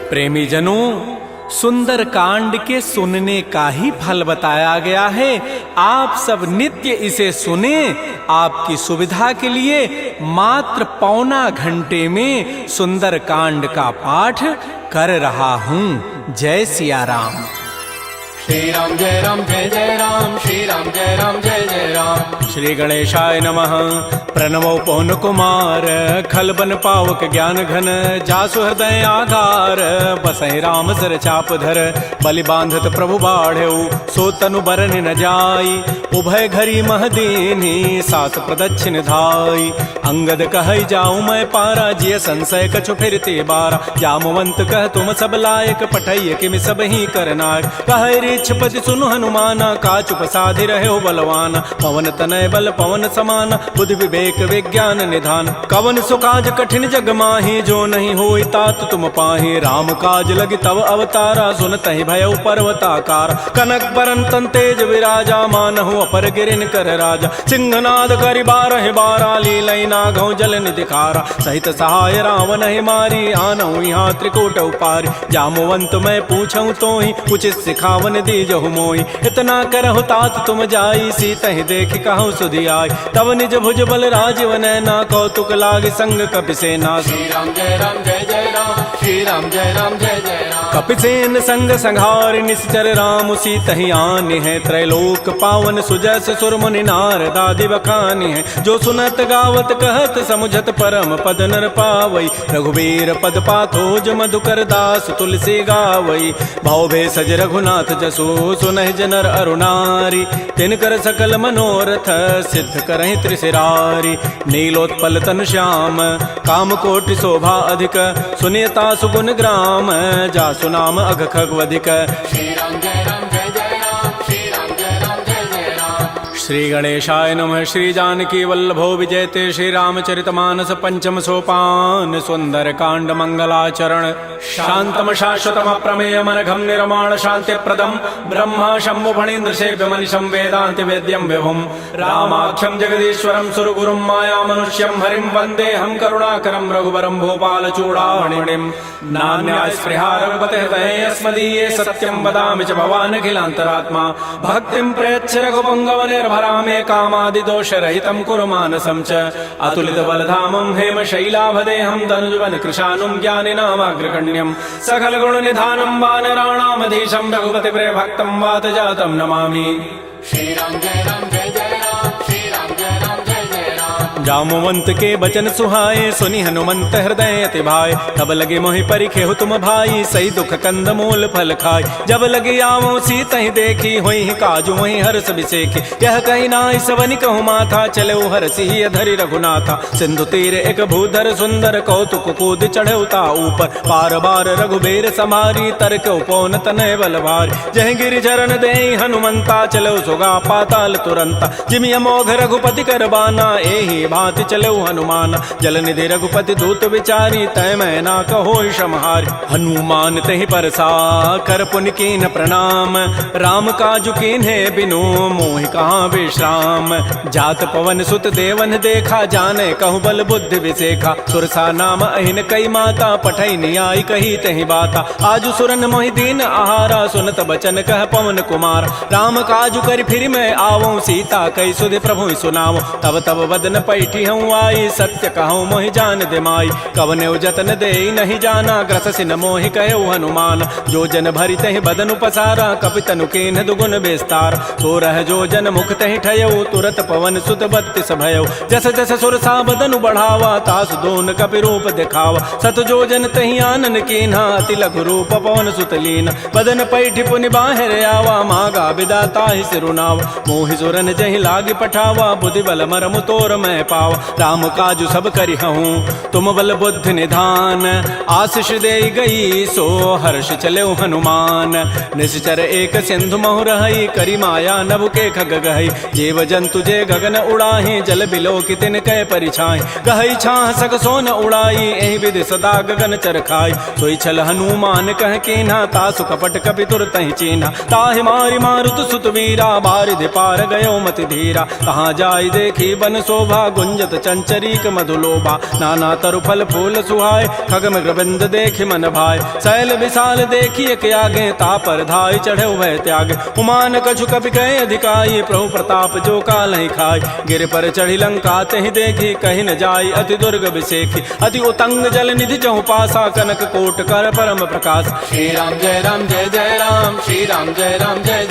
प्रेमी जनों, सुंदर कांड के सुनने का ही फल बताया गया है। आप सब नित्य इसे सुने। आपकी सुविधा के लिए मात्र पौना घंटे में सुंदर कांड का पाठ कर रहा हूँ। जय सिया राम। श्री राम जय राम, श्री राम जय जय राम। श्री गणेशाय नमः। प्रणवो पवन कुमार, खल बन पावक ज्ञान घन, जासु हृदय आधार, बसहि राम सर चाप धर, बलि बांधत प्रभु बाढ़ऊ, सो तनु बरन न जाई, उभय घरी महदीनी, सात प्रदक्षिण धाई, अंगद कहई जाऊं मैं पारा, जिय संशय कछु फिरते बारा, जामवंत कह तुम सब लायक, पठैय किमि सब ही करनायक, कह छपति सुनु हनुमाना, काचुप साधि रहे बलवाना, पवन तनय बल पवन समाना, बुद्धि विवेक विज्ञान निधान, कवन सुकाज कठिन जग माही, जो नहीं होई तात तुम पाही, राम काज लगी तव अवतारा, सुनतहि भयउ पर्वताकार, कनक बरन तन तेज विराजा, मानहु अपर गिरिन कर राजा, सिंहनाद करि बारहि बारा, लीलई नागौ जल निधिखारा, सहित सहाय रावण ही मारी, आनहु यहाँ त्रिकूट उपारी, जामवंत मैं पूछऊं तोहि, उचित सिखावन दीजहु मोहि, इतना करहु तात तुम जाई, सीतहि देखि कहु सुधि आई, तब निज भुज बल राजीव नैना, कौतुक लाग संग कपिसेना, श्री राम जय जय राम, श्री राम जय जय राम। कपिसेन संग संहार निश्चर राम, सीतहि आनि है, त्रैलोक पावन सुजस सुर मुनि नारद आदि बखानि है, जो सुनत गावत कहत समुझत परम पद नर पावई, रघुबीर पद पाथोज मधुकर दास तुलसी गावई, भाव भे सज रघुनाथ जसो, सुनहि जनर अरुणारी, तिनकर सकल मनोरथ सिद्ध करहि त्रिशिरारी, नीलोत्पल तन श्याम, काम कोटि शोभा अधिक, सुनियता सुगुण ग्राम, जासु नाम अघ खगवधिक, श्री राम जय राम, श्री राम जय जय राम। श्री गणेशाय नमः। श्री जानकी वल्लभो विजयते, श्री रामचरितमानस पंचम सोपान, सुंदर कांड मंगलाचरण, शांतम शाश्वतम प्रमेयम अनघम निर्माण शांति प्रदम, ब्रह्मा शंभु फणीन्द्र सेव्य मनिषं वेदांति वेद्यं विभुम, रामाख्यम जगदीश्वरम सुरगुरुम माया मनुष्यम हरिम वंदे हम करुणाकरम रघुवरम भोपाल चूड़ामणिम, नान्या स्पृहा रघुपते हृदये अस्मदीये, सत्यम वदामि च भवान् अखिलान्तरात्मा, भक्तिं प्रयच्छ रघुपुंगव निर्भरामे, कामादि दोष रहितं कुरु मानसं च, अतुलित बलधामं हेम शैलाभदेहं, धनुजवन कृशानुं ज्ञानिनामाग्रगण्यं, सकल गुण निधानं वानराणामधीशं, रघुपति प्रिय भक्तं वात जातं नमामि। श्री राम जय राम, श्री राम जय जय राम। जामवंत के बचन सुहाए, सुनि हनुमंत हृदय अति भाए, तब लगे मोहि परिखेहु तुम भाई, सही दुख कंद मूल फल खाय, जब लगे आवो सीतहि देखी, होई काजु मोहि हर्ष बिसेखी, यह कहि नाई सवनि कहु माथा, चले हरषि धरि रघुनाथा, सिंधु तीर एक भूधर सुंदर, कौतुक कूद चढ़ऊ ता ऊपर, पार बार रघुबीर समारी, तर्क उपौन तनय बल भारी, जह गिरि चरण देहि हनुमंता, चलो सुगा पाताल तुरंता, जिमि अमोघ रघुपति करबाना, एहि भांति चलो हनुमान, जल निधि रघुपति दूत विचारी, तय मैं ना कहो क्षमहारी, हनुमान तहि परसा कर पुनि कीन प्रणाम, राम काजु कीन्हे बिनु मोहि कहाँ विश्राम, जात पवन सुत देवन देखा, जाने कहु बल बुद्धि विसेखा, सुरसा नाम अहिन कई माता, पठई नियाई कही तहि बाता, आजु सुरन मोहि दीन आहारा, सुनत बचन कह पवन कुमार, राम काजु करि फिर मैं आवो, सीता कई सुधि प्रभु सुनावो, तब तब वदन पैठी हूँ आई, सत्य कहूँ मोहि जान दे माई, कवने जतन दे नहीं जाना, ग्रस सिन मोहि कहो हनुमान, जो जन भरि तहि बदन उपसारा, कपितनु कीन्ह दुगुन विस्तार, तो रह जो जन मुख तहि ठयऊ, तुरत पवन सुत बत्तिस भयऊ, जस जस सुरसा बदनु बढ़ावा, तासु दोन कपि रूप दिखावा, सत जो जन तहि आनन कीन्हा, अति लघु रूप पवन सुत लीना, बदन पैठि पुनि बाहिर आवा, मागा विदाता ही सिरुनावा, मोहि सुरन जहि लागी पठावा, बुद्धि बल मरमु तोर मैं पावा, राम काजु सब करि हूँ तुम बल बुद्धि निधान, आशीष दे गई सो हर्ष चले हनुमान, निश्चर एक सिंधु महु रही, करी माया नभ के खग गहई, जीव जंतु जे गगन उड़ाही, जल बिलो की तिन कै परिछाई, गहई छाह सक सोन उड़ाई, एहि विधि सदा गगन चरखाई, सोई छल हनुमान कह कीन्हा, तासु कपट कपि तुरतहि चीन्हा, ताहि मारि मारुत सुत वीरा, बारिधि पार गयो मति धीरा, कहाँ जाय देखी बन शोभा, गुंजत चंचरीक मधुलोभा नाना तरु फल फूल सुहाय खग मृगबिंद देखि मन भाय शैल विशाल देखिए के आगे तापर धाय चढ़े वह त्याग उमान कछु कपि कहे अधिकाई प्रभु प्रताप जो काल ही खाय गिर पर चढ़ी लंका तहि देखी कहीं न जाय अति दुर्ग विसेखी अति उतंग जल निधि चहु पासा कनक कोट कर परम प्रकाश श्री राम जय जय राम श्री राम जय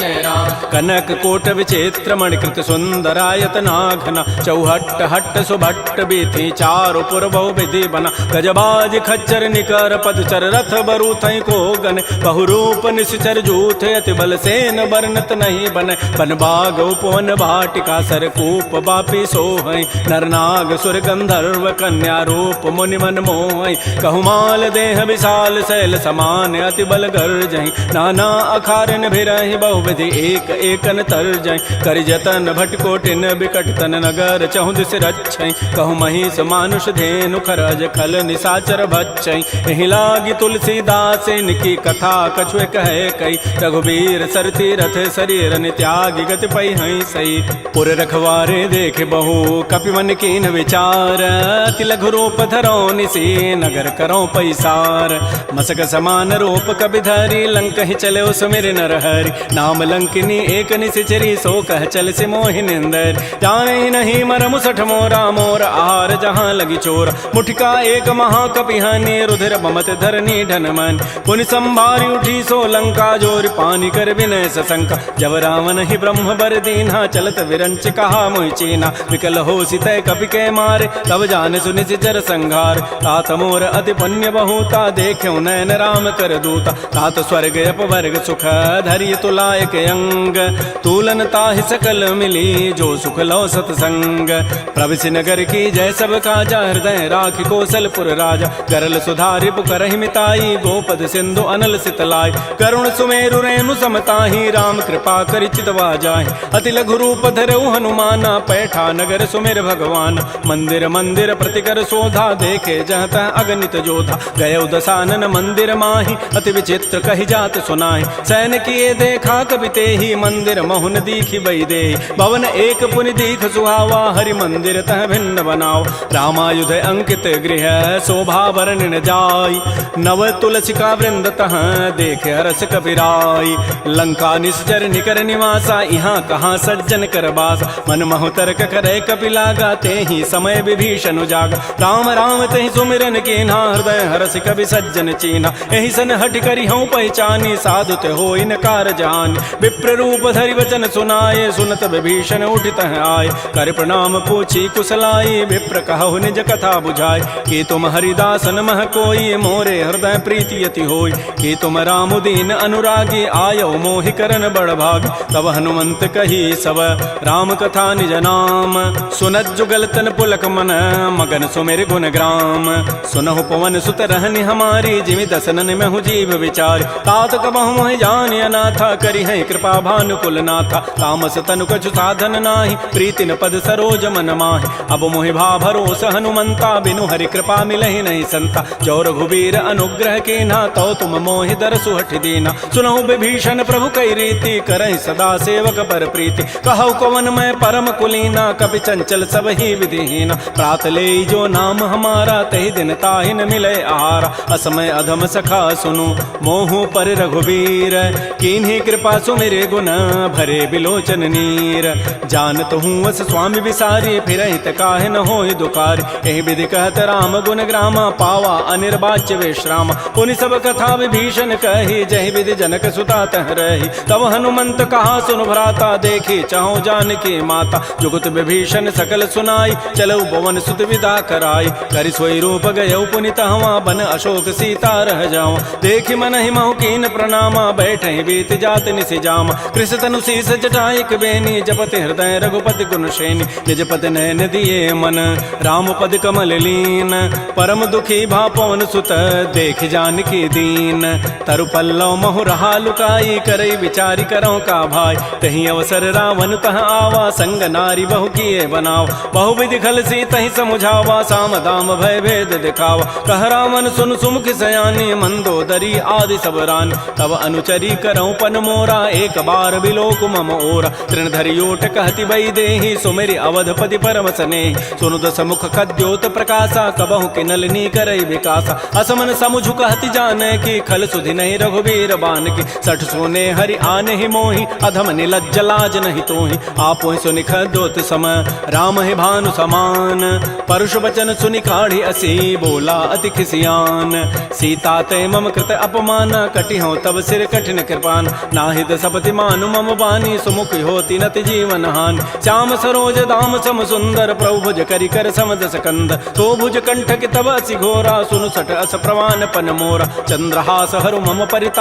जय राम कनक कोट विचित्र मणिकृत सुंदरायत नाघना चौहट्ट हट्ट सुभट्ट बीथी चारु पुर बहु विधि बना गजबाज खच्चर निकर पदचर रथ बरु थई को गन बहुरूप निश्चर जूथ अति बल सेन वर्णत नहीं बन बन बाग उपवन भाटिका सरकूप बापी सोहई नरनाग सुर गंधर्व कन्या रूप मुनि मन मोहई कहुमाल देह विशाल शैल समान अति बल गर्जहि नाना अखारन भिरहि बहुविधि एक एकन तरजहि करि जतन भटकोटिन बिकट तन नगर चहु दिस रक्षहि कहु महिष मानुष धेनु खरज खल निशाचर भक्षहि एहि लागी तुलसीदास इनकी कथा कछुए कहे कई रघुबीर सरथी रथ शरीर त्यागी गति पै हई सही पुर रखवारे देख बहु कपि मन कीन विचार अति लघु रूप धरो निसी नगर करो पैसार मसक समान रूप कबि धरी लंक ही चले सुमिर नर हरि नाम लंकिनी एक निशिचरी सो कह चल से मोहि निंदर जाने ही नहीं मर मुसठ मोरा मोर आहार जहाँ लगी चोर मुठिका एक महाकपिहानी रुधिर बमत धरनी ढन मन पुनि संभारी उठी सो लंका जोर पानी कर विनय सशंका जब रावण ही ब्रह्म बर दीन्हा चलत विरंच कहा मोहि चीना विकल हो सितय कपि के मारे तब जान सुनि सिचर संघार तात मोर अति पुण्य बहुता देख्यो नयन राम कर दूता तात स्वर्ग अपवर्ग सुख धरिय तुलायक अंग तूलन ताहि सकल मिली जो सुख लो सतसंग प्रविश नगर की जय सब काजा हृदय राखि कौशलपुर राजा गरल सुधारि पुकरहि मिताई गोपद सिंधु अनल सितलाई करुण सुमेरु रेणु समताहि राम कृपा करि चितवा जाहि अति लघु रूप धरऊ हनुमाना पैठा नगर सुमेर भगवान मंदिर मंदिर प्रतिकर शोधा देखे जहत अगणित जोधा गय दसानन मंदिर माहि अति विचित्र कहि जात सुनाहि सैन किए देखा कपि तेहि मंदिर महुन दीखि बई दे भवन एक पुनि दीख सुहावा हरि मंदिर तह भिन्न बनाओ रामायुध अंकित गृह शोभा वर्णन जाय नव तुलसिका वृंद तह देख हरस कपिराई लंका निश्चर निकर निवासा यहाँ कहाँ सज्जन कर बास मन महु तर्क करे कपि लागा तेहि समय विभीषण जागा राम राम तेहि सुमिरन कीन्हा हृदय हरस कवि सज्जन चीना एहि सन हट करि हूँ पहचानी साधु ते हो कार जान विप्र रूप धरि वचन सुनाए सुनत विभीषण उठित आए कर प्रणाम पूछी कुशलाई विप्र कहु निज कथा बुझाए कि तुम हरिदासन मह कोई मोरे हृदय प्रीति अति होय कि तुम राम दीन अनुरागी आयो मोहि करन बड़ भाग तब हनुमंत कही सब राम कथा निज नाम सुनत जुगल तन पुलक मन मगन सुमेर गुण ग्राम सुनहु पवन सुत रहनि हमारी जिमि दसनन में हूँ जीव विचार तात कबहु मोहि जान अनाथा करि है कृपा भानुकुल नाथा तामस तनु कछु साधन नाही प्रीति न पद सरोज मन माहि अब मोहि भा भरोस हनुमंता बिनु हरि कृपा मिलहि नहीं संता जो रघुबीर अनुग्रह कीन्हा तो तुम मोहि दरसु हठि दीना सुनहु विभीषण प्रभु कई रीति करहि सदा सेवक पर प्रीति कहु कवन मैं परम कुलीना कपि चंचल सब ही विधिहीना प्रात ले जो नाम हमारा तहि दिन ताहि न मिले आहारा असमय अधम सखा सुनु मोहु पर रघुबीर कीन्ही कृपा सुमिरे गुण भरे बिलोचन नीर जानत हूँ अस स्वामी विसारी फिर हित काहे न होहि दुकारी एहि विधि कहत राम गुण ग्रामा पावा अनिर्वाच्य विश्राम पुनि सब कथा विभीषण कही जहि विधि जनक सुता तह रही तब हनुमंत कहा सुन भ्राता देखी चाहो जानकी माता जुगत विभीषण सकल सुनाई चलऊ पवन सुत विदा कराई करि सोई रूप गयऊ पुनि तहवा बन अशोक सीता रह जाऊं देखि मन ही महु कीन प्रणामा बैठे बीत जात निसि जामा कृष तनु शीस जटाइक बेनी जपति हृदय रघुपति गुण श्रेणी निजपति नयन दिए मन राम पद कमल लीन परम दुखी भा पवन सुत देख जानकी दीन तरु पल्लव महु रहा लुकाई करई विचारी करो का भाई तही अवसर रावण तह आवा संग नारी बहु किए बनाव बहु विधि खल सी तही समुझावा साम दाम भय भेद दिखावा कह रावण सुन सुमुख सयानी मंदोदरी आदि सब रानी तब अनुचरी करऊं पन मोरा एक बार बिलोक मम ओरा तृण धरियोट कहति बई देहि सुमेरि अवधपति पर वसने सुनु दस मुख खद्योत प्रकाशा कबहु के नलिनी करई विकासा असमन समुझ कहति जान की खल सुधि नहीं रघुबीर बान की सठ सोने हरि आने ही मोहि अधम निलज्ज लाज नहीं तोहि आपो सुनि खद्योत सम राम है भानु समान परुष वचन सुनि काढ़ी असी बोला अति खिसियान सीता ते मम कृत अपमान कटि हो तब सिर कठिन कृपान नाहिद सपति मानु मम बानी सुमुख होती नति जीवन हान श्याम सरोज दाम सम सुंदर प्रभु भुज करि कर समदस कंद तो भुज कंठ कि तब असि घोरा सुनु सठ अस प्रवान पन मोरा चंद्रहास हरु मम परिता